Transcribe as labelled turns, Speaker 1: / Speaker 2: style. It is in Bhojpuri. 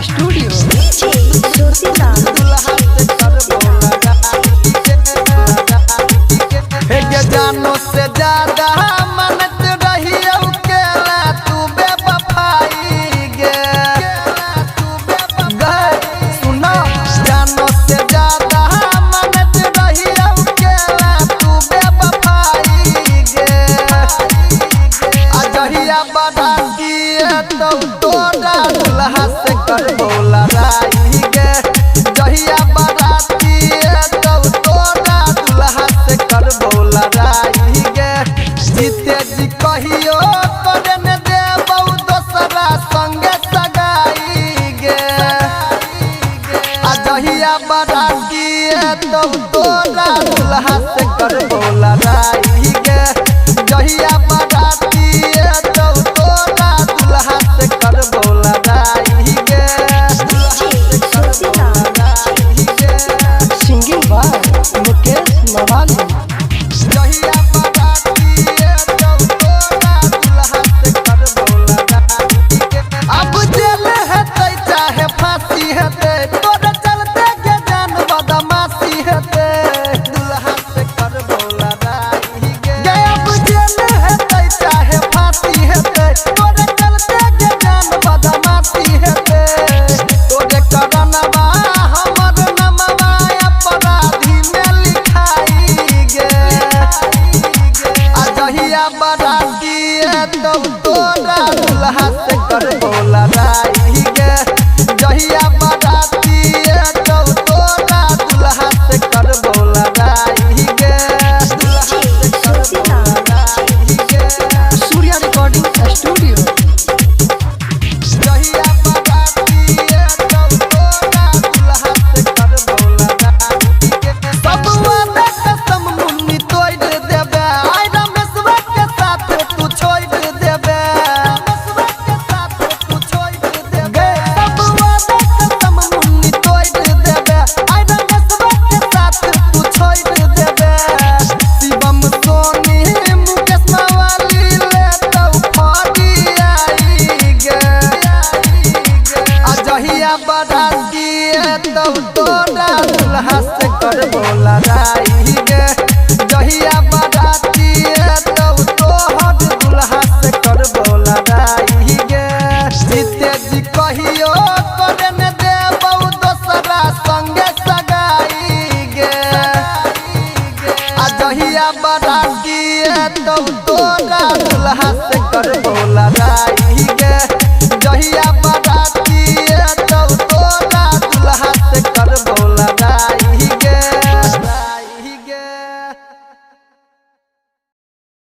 Speaker 1: स्टूडियो।
Speaker 2: जानो से ज्यादा मनत रही तू बेवफाई गे सुनो जानो से ज्यादा मनत रही तू बेवफाई गे अजहिया बढ़ा दिए तो तोरा दुल्हा से करबो लड़ाई गे जहिया बढ़ा दिए तो तोरा दुल्हा से करबो लड़ाई गे जीते जी कहियो करे न देबौ दोसरा संगे सगाई गे अजहिया बढ़ा दिए तो तोरा दुल्हा से करबो लड़ाई गे जहिया बढ़ा दिए तो तोरा दुल्हा से करबो लड़ाई गे
Speaker 1: सिंगिंग बाय मुकेश मवाली।
Speaker 2: जहिया बढ़ा दिए तो तोरा दुल्हा से करबो लड़ाई गे अब जेल हेतै चाहे फांसी हेतै तोरा चलते के जान बदमाशी हेतै दुल्हा से करबो लड़ाई गे अब जेल हेतै चाहे फांसी हेतै तोरा चलते के जान बदमाशी हेतै तोरे करनवा हमर नमवा अपराधी में लिखाई गे अजहिया बढ़ा दिए तो तोरा दुल्हा से करबो लड़ाई गे जहिया बढ़ा दिए तो तोरा दुल्हा से करबो लड़ाई गे दुल्हा से करबो लड़ाई गे
Speaker 1: सूर्या रिकॉर्डिंग स्टूडियो।
Speaker 2: जहिया बढ़ा दिए तो तोरा दुल्हा से करबो लड़ाई गे सब वादा कसम मुन्नी तोड़ देबे आई रमेशवा के साथ तू छोड़ देबे रमेशवा के साथ तू छोड़ देबे सब वादा कसम मुन्नी तोड़ देबे आई रमेशवा के साथ तू छोड़ देबे शिवम सोनी मुकेश मवाली ले तो फाड़ी आई गे अजहिया बढ़ा दिए तो तोरा दुल्हा से करबो लड़ाई गे जहिया बढ़ा दिए तो तोहर दुल्हा से करबो लड़ाई गे जीते जी कहियो करे न देबौ दोसरा संगे सगाई गे अजहिया बढ़ा दिए तो तोरा दुल्हा से करबो